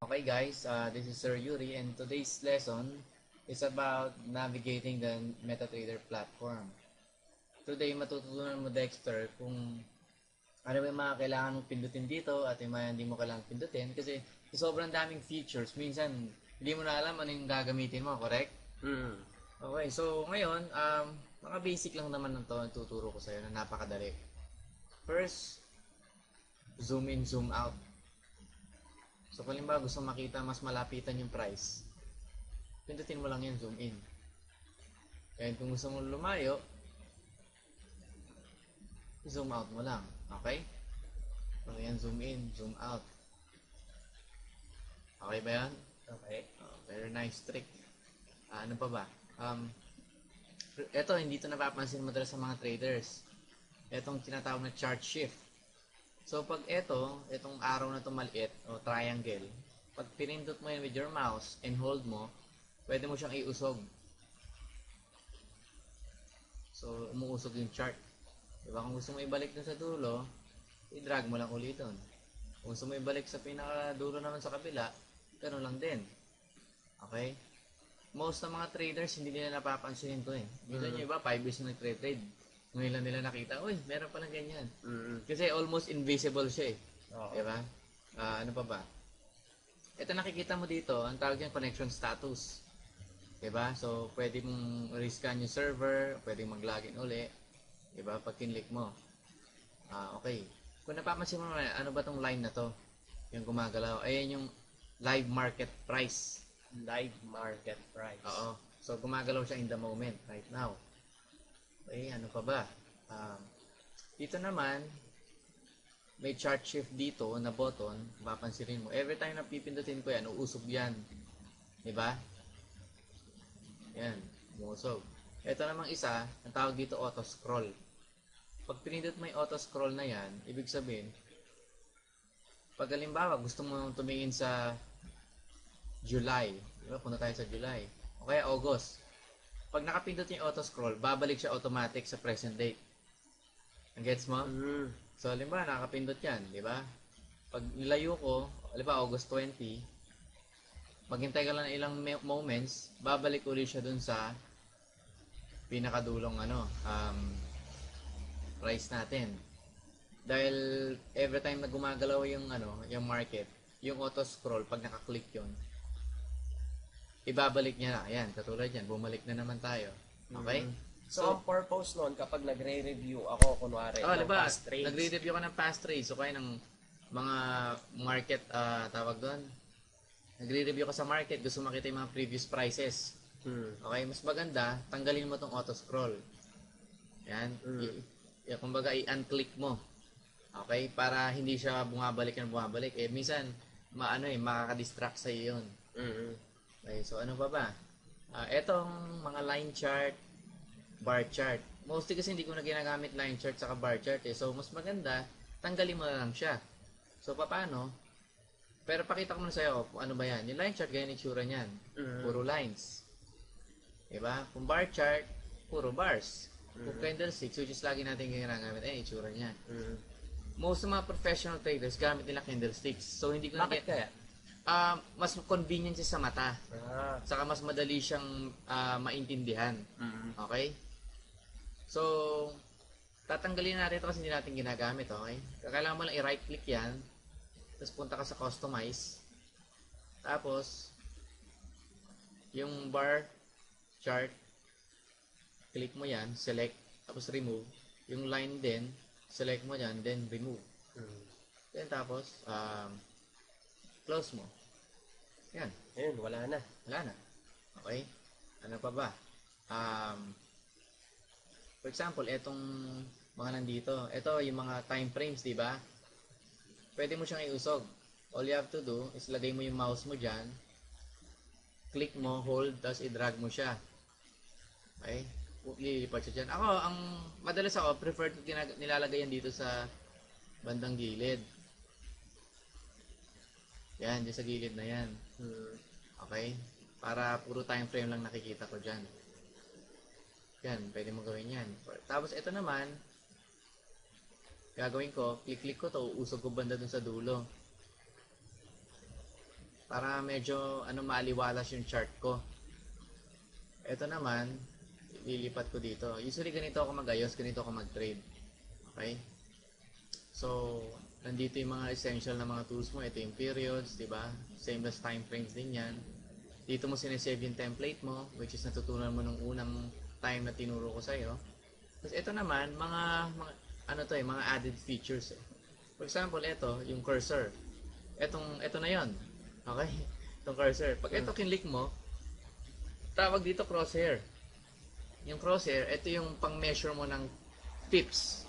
Okay guys, this is Sir Yuri and today's lesson is about navigating the MetaTrader platform. Today matututunan mo Dexter kung ano ba yung mga kailangan mong pindutin dito at yung mga hindi mo kailangan pindutin kasi sobrang daming features. Minsan hindi mo na alam ano yung gagamitin mo, correct? Okay, so ngayon, mga basic lang naman ng to tuturo ko sa iyo na napakadali. First, zoom in, zoom out. So kung halimbawa gusto makita mas malapitan yung price, pindutin mo lang yan, zoom in. And kung gusto mo lumayo, zoom out mo lang. Okay? So yan, zoom in, zoom out. Okay ba yan? Okay. Very nice trick. Ano pa ba? Ito, hindi ito napapansin madalas sa mga traders. Itong tinatawag na chart shift. So, pag itong arrow na ito maliit, o triangle, pag pinindot mo yan with your mouse and hold mo, pwede mo siyang iusog. So, umuusog yung chart. Diba? Kung gusto mo ibalik dun sa dulo, i-drag mo lang ulit dun. Kung gusto mo ibalik sa pinakadulo naman sa kabila, gano'n lang din. Okay? Most ng mga traders, hindi nila napapansinin to eh. Minsan yung iba, 5 years na nag-trade. Ngayon lang nila nakita, uy, meron palang ganyan. Kasi almost invisible siya eh. Diba? Ano pa ba? Ito nakikita mo dito, ang tawag niyan connection status. Diba? So, pwede mong rescan yung server, pwede mag-login uli. Diba? Pag kinlik mo. Okay. Kung napapansin mo naman, ano ba tong line na to? Yung gumagalaw. Ayan yung live market price. Live market price. Oo. So, gumagalaw siya in the moment, right now. Okay, ano pa ba? Dito naman, may chart shift dito na button. Mapapansin mo. Every time na pipindutin ko yan, uusog yan. Diba? Yan. Uusog. Ito namang isa, ang tawag dito auto scroll. Pag pinindot mo yung auto scroll na yan, ibig sabihin, pag halimbawa gusto mo tumingin sa July, diba? Punta tayo sa July. O kaya August. Pag nakapindot yung auto scroll, babalik siya automatic sa present date. Ang gets mo? So, halimbawa, nakapindot yan, di ba? Pag nilayo ko, halimbawa, August 20, maghintay ka lang ng ilang moments, babalik ulit siya dun sa pinakadulong price natin. Dahil every time na gumagalaw yung yung market, yung auto scroll pag naka-click yun, ibabalik niya na. Ayan, katulad yan, bumalik na naman tayo. Okay? So, ang purpose nun, kapag nagre-review ako, kunwari, ng diba, past trades. nagre-review ka ng past trades, so kaya ng mga market, tawag doon, nagre-review ka sa market, gusto makita yung mga previous prices. Okay, mas maganda, tanggalin mo tong auto scroll. Yan. Kumbaga, i-unclick mo. Okay, para hindi siya bumabalik. Minsan, makaka-distract sa iyo yun. Okay, so ano pa ba? Etong mga line chart, bar chart. Mostly kasi hindi ko na ginagamit line chart saka bar chart eh. So, mas maganda, tanggalin mo na lang siya. So, paano? Pero pakita ko muna sa'yo kung ano ba yan. Yung line chart, ganyan itsura niyan. Puro lines. Diba? Kung bar chart, puro bars. Kung candlesticks, which is lagi natin ginagamit, itsura niya. Most of mga professional traders, gamit nila candlesticks. So, hindi ko Bakit kaya? mas convenient siya sa mata. Saka mas madali siyang maintindihan. Okay? So, tatanggalin natin ito kasi hindi natin ginagamit. Okay? Kailangan mo lang i-right click yan. Tapos punta ka sa customize. Tapos, yung bar chart, click mo yan, select, tapos remove. Yung line din, select mo yan, then remove. Then tapos, close mo. Yan. Ayun, wala na. Wala na. Okay? Ano pa ba? For example, etong mga nandito. Ito yung mga time frames, di ba? Pwede mo siyang iusog. All you have to do is lagay mo yung mouse mo dyan. Click mo, hold, tapos i-drag mo siya. Okay? Lilipat siya dyan. Madalas ako, prefer nilalagay yan dito sa bandang gilid. Yan, dyan sa gilid na yan. Okay? Para puro time frame lang nakikita ko dyan. Yan, pwede mo gawin yan. Tapos ito naman, gagawin ko, click-click ko to, usog ko banda dun sa dulo. para medyo maaliwalas yung chart ko. Ito naman, lilipat ko dito. Usually ganito ako mag-ayos, ganito ako mag-trade. Okay? So, nandito yung mga essential na mga tools mo. Ito yung periods, di ba? Same as time frames din yan. Dito mo sinesave yung template mo, which is natutunan mo nung unang time na tinuro ko sa'yo. Tapos ito naman, mga added features. For example, ito, yung cursor. Ito na yon. Okay? Itong cursor. Pag ito kinlik mo, tawag dito crosshair. Yung crosshair, ito yung pang-measure mo ng pips.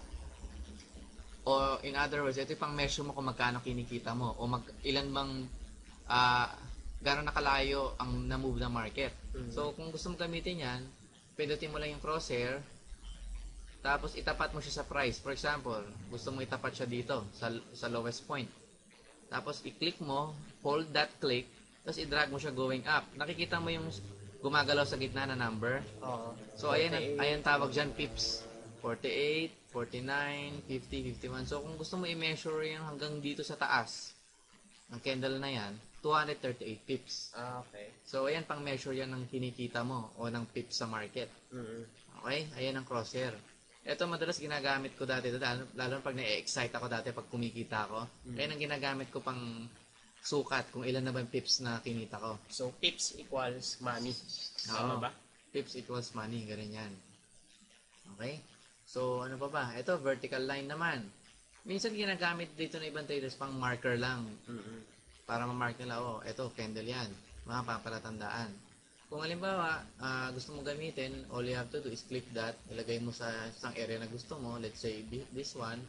O in other words, ito yung pang-measure mo kung magkano kinikita mo. O ilan bang, gano'n nakalayo ang na-move na market. So, kung gusto mo gamitin yan, pindutin mo lang yung crosshair, tapos itapat mo siya sa price. For example, gusto mo itapat siya dito, sa lowest point. Tapos, i-click mo, hold that click, tapos i-drag mo siya going up. Nakikita mo yung gumagalaw sa gitna na number. So, ayan tawag dyan, pips. 48, 49, 50, 51. So, kung gusto mo i-measure yung hanggang dito sa taas, ang candle na yan, 238 pips. Okay. So, ayan, pang-measure yan ng kinikita mo o ng pips sa market. Okay? Ayan ang crosshair. Ito madalas ginagamit ko dati, lalo pag na-excite ako dati pag kumikita ako. Kaya nang ginagamit ko pang sukat kung ilan na ba yung pips na kinita ko. So, pips equals money. Tama Oo. ba? Pips equals money, ganun yan. Okay? So, ano pa ba? Ito, vertical line naman. Minsan ginagamit dito ng ibang traders pang marker lang. Para ma-mark nila, ito, candle yan. Mga papalatandaan. Kung halimbawa, gusto mo gamitin, all you have to do is click that, ilagay mo sa isang area na gusto mo, let's say this one.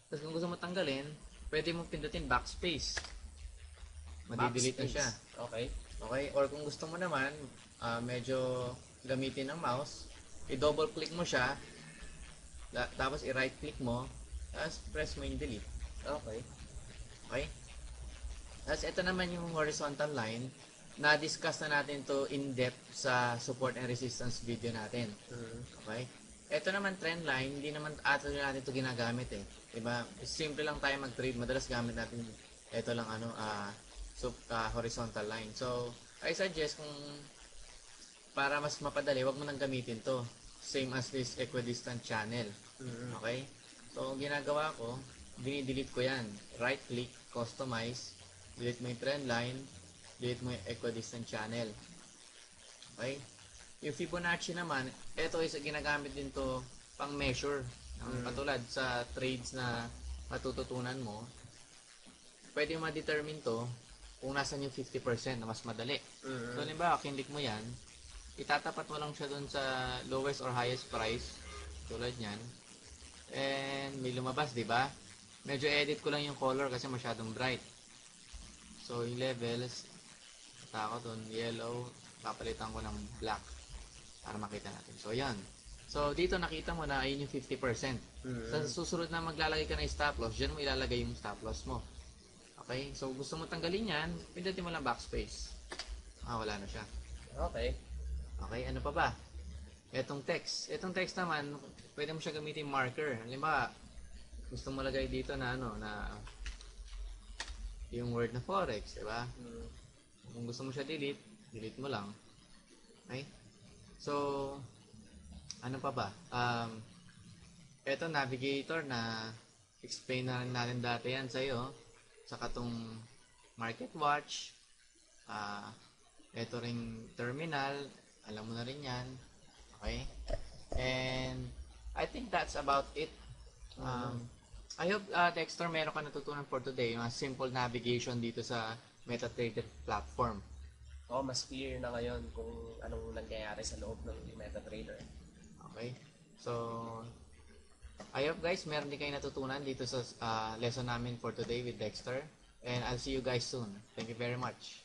Tapos kung gusto mo tanggalin, pwede mo pindutin backspace. Madi-delete na siya. Okay. Okay? Or kung gusto mo naman, medyo gamitin ng mouse, i-double click mo siya, tapos i-right click mo, tapos press mo yung delete. Okay. Okay? Tapos ito naman yung horizontal line, na-discuss na natin to in-depth sa support and resistance video natin. Okay? Ito naman trend line, hindi naman natin ito ginagamit eh. Diba? Simple lang tayo mag-trade. Madalas gamit natin ito lang horizontal line. So, I suggest kung para mas mapadali, wag mo nang gamitin to. Same as this equidistant channel. Okay? So, ang ginagawa ko, dinidelete ko yan. Right click, customize, delete mo yung trend line, delete mo yung equidistant channel. Okay? Yung Fibonacci naman, ito is ginagamit din to pang measure. Katulad sa trades na matututunan mo, pwede mo ma-determine to kung nasan yung 50% na mas madali. So, halimbawa, kinlik mo yan, itatapat mo lang siya dun sa lowest or highest price, tulad yan, and may lumabas, di ba? Medyo edit ko lang yung color kasi masyadong bright. So, yung levels, ako dun, yellow, papalitan ko ng black para makita natin. So, yan. So, dito nakita mo na ayun yung 50%. Sa susunod na maglalagay ka ng stop loss, dyan mo ilalagay yung stop loss mo. Okay? So, gusto mo tanggalin yan, pindutin mo lang backspace. Wala na siya. Okay. Okay, ano pa ba? Etong text. Etong text naman, pwede mo siya gamitin marker. Halimbawa, gusto mo lagay dito na yung word na forex, di ba? Kung gusto mo siya delete mo lang. Okay? So, ano pa ba? Eto, navigator na explain na natin dati yan sa'yo. Saka tong market watch. Eto ring terminal. Alam mo na rin yan. Okay? And, I think that's about it. I hope, Dexter, meron ka natutunan for today. Yung simple navigation dito sa MetaTrader platform. Mas clear na ngayon kung anong nangyayari sa loob ng MetaTrader. Okay? So, I hope guys, meron din kayo natutunan dito sa lesson namin for today with Dexter. And I'll see you guys soon. Thank you very much.